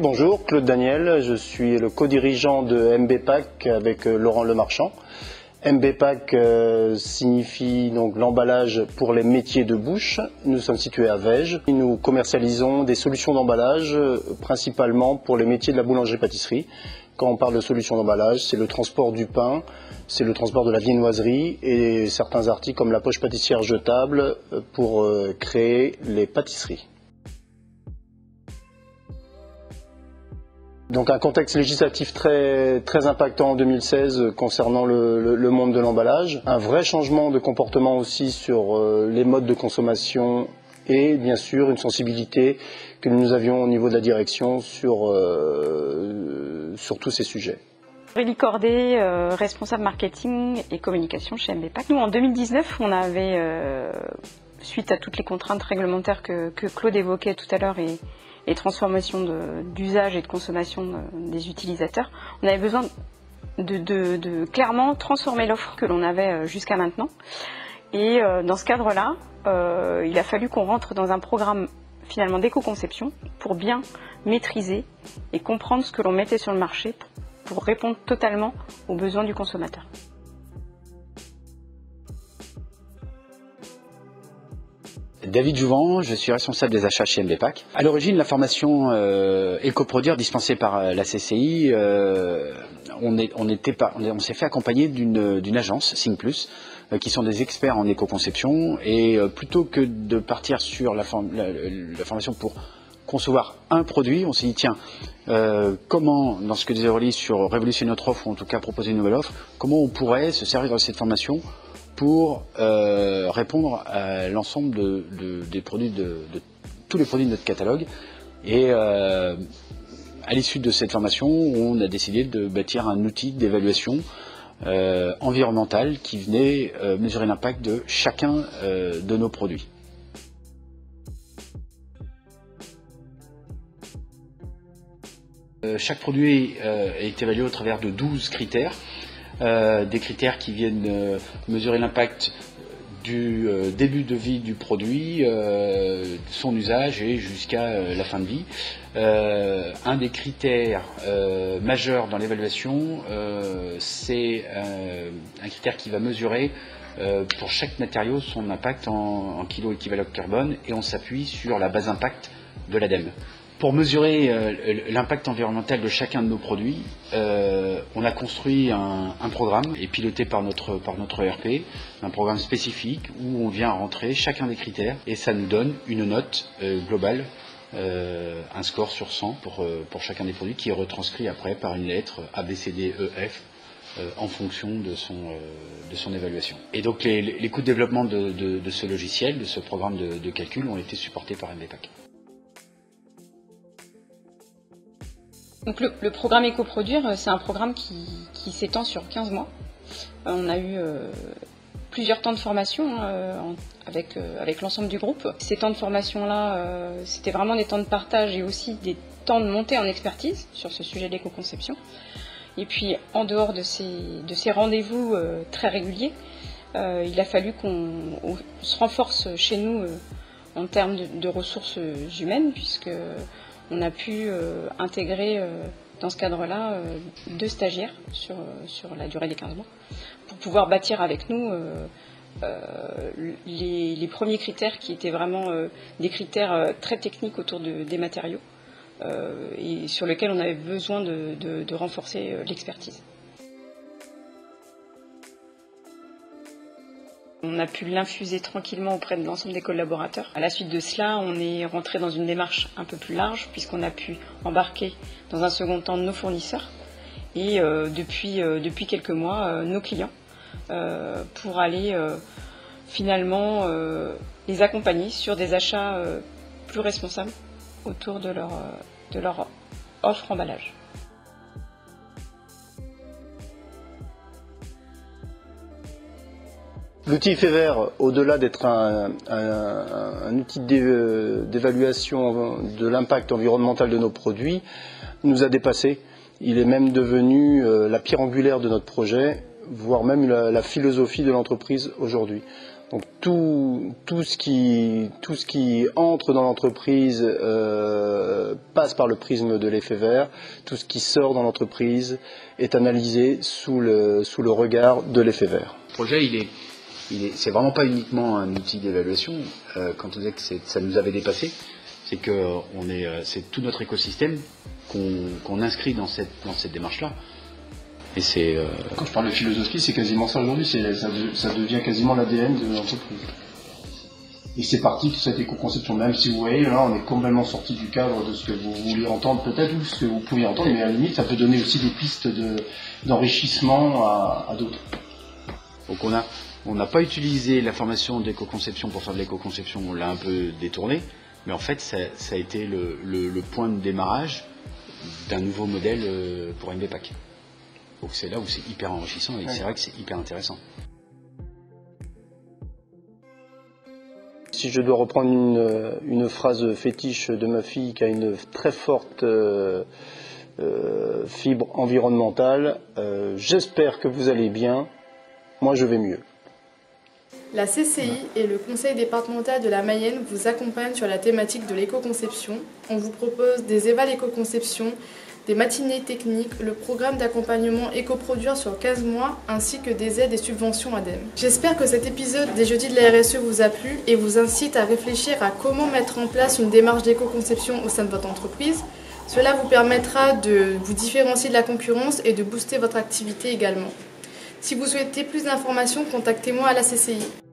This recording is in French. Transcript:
Bonjour, Claude Daniel, je suis le co-dirigeant de MBPAC avec Laurent Lemarchand. MBPAC signifie donc l'emballage pour les métiers de bouche. Nous sommes situés à Vège. Nous commercialisons des solutions d'emballage principalement pour les métiers de la boulangerie-pâtisserie. Quand on parle de solutions d'emballage, c'est le transport du pain, c'est le transport de la viennoiserie et certains articles comme la poche pâtissière jetable pour créer les pâtisseries. Donc un contexte législatif très impactant en 2016 concernant le monde de l'emballage. Un vrai changement de comportement aussi sur les modes de consommation et bien sûr une sensibilité que nous avions au niveau de la direction sur tous ces sujets. Aurélie Cordet, responsable marketing et communication chez MBPAC. Nous en 2019 on avait, suite à toutes les contraintes réglementaires que Claude évoquait tout à l'heure et transformation d'usage et de consommation des utilisateurs, on avait besoin de clairement transformer l'offre que l'on avait jusqu'à maintenant. Et dans ce cadre-là, il a fallu qu'on rentre dans un programme finalement d'éco-conception pour bien maîtriser et comprendre ce que l'on mettait sur le marché pour répondre totalement aux besoins du consommateur. David Jouvent, je suis responsable des achats chez MBPAC. À l'origine, la formation éco-produire dispensée par la CCI, on s'est fait accompagner d'une agence, Singplus, qui sont des experts en éco-conception. Et plutôt que de partir sur la formation pour concevoir un produit, on s'est dit tiens, comment, dans ce que disait Aurélie sur révolutionner notre offre, ou en tout cas proposer une nouvelle offre, comment on pourrait se servir de cette formation pour répondre à l'ensemble des produits de tous les produits de notre catalogue. Et à l'issue de cette formation, on a décidé de bâtir un outil d'évaluation environnementale qui venait mesurer l'impact de chacun de nos produits. Chaque produit est évalué au travers de 12 critères. Des critères qui viennent mesurer l'impact du début de vie du produit, son usage et jusqu'à la fin de vie. Un des critères majeurs dans l'évaluation, c'est un critère qui va mesurer pour chaque matériau son impact en kilo équivalent carbone, et on s'appuie sur la base impact de l'ADEME. Pour mesurer l'impact environnemental de chacun de nos produits, on a construit un programme et piloté par notre ERP, un programme spécifique où on vient rentrer chacun des critères et ça nous donne une note globale, un score sur 100 pour chacun des produits qui est retranscrit après par une lettre A, B, C, D, E, F en fonction de son évaluation. Et donc les coûts de développement de ce logiciel, de ce programme de calcul ont été supportés par MBPAC. Donc le programme éco-produire, c'est un programme qui s'étend sur 15 mois. On a eu plusieurs temps de formation avec l'ensemble du groupe. Ces temps de formation-là, c'était vraiment des temps de partage et aussi des temps de montée en expertise sur ce sujet de l'éco-conception. Et puis en dehors de ces rendez-vous très réguliers, il a fallu qu'on se renforce chez nous en termes de ressources humaines, puisque on a pu intégrer dans ce cadre-là 2 stagiaires sur la durée des 15 mois pour pouvoir bâtir avec nous les premiers critères qui étaient vraiment des critères très techniques autour des matériaux et sur lesquels on avait besoin de renforcer l'expertise. On a pu l'infuser tranquillement auprès de l'ensemble des collaborateurs. À la suite de cela, on est rentré dans une démarche un peu plus large puisqu'on a pu embarquer dans un second temps nos fournisseurs et depuis quelques mois nos clients pour aller finalement les accompagner sur des achats plus responsables autour de leur offre emballage. L'outil Effet-Vert, au-delà d'être un outil d'évaluation de l'impact environnemental de nos produits, nous a dépassés. Il est même devenu la pierre angulaire de notre projet voire même la philosophie de l'entreprise aujourd'hui. Donc tout ce qui entre dans l'entreprise passe par le prisme de l'effet vert. Tout ce qui sort dans l'entreprise est analysé sous le regard de l'effet vert. Le projet, c'est vraiment pas uniquement un outil d'évaluation. Quand on disait que ça nous avait dépassé, c'est que c'est tout notre écosystème qu'on inscrit dans cette démarche-là. Et c'est Quand je parle de philosophie, c'est quasiment ça aujourd'hui, ça devient quasiment l'ADN de l'entreprise. Et c'est parti de cette éco-conception, même si vous voyez, là on est complètement sorti du cadre de ce que vous vouliez entendre peut-être, ou ce que vous pouviez entendre, mais à la limite ça peut donner aussi des pistes d'enrichissement à d'autres. Donc on n'a pas utilisé la formation d'éco-conception pour faire de l'éco-conception, on l'a un peu détourné, mais en fait ça a été le point de démarrage d'un nouveau modèle pour MBPAC. Donc c'est là où c'est hyper enrichissant et c'est vrai que c'est hyper intéressant. Si je dois reprendre une phrase fétiche de ma fille qui a une très forte fibre environnementale, j'espère que vous allez bien, moi je vais mieux. La CCI et le Conseil départemental de la Mayenne vous accompagnent sur la thématique de l'éco-conception. On vous propose des évals éco-conception, des matinées techniques, le programme d'accompagnement éco-produire sur 15 mois, ainsi que des aides et subventions ADEME. J'espère que cet épisode des Jeudis de la RSE vous a plu et vous incite à réfléchir à comment mettre en place une démarche d'éco-conception au sein de votre entreprise. Cela vous permettra de vous différencier de la concurrence et de booster votre activité également. Si vous souhaitez plus d'informations, contactez-moi à la CCI.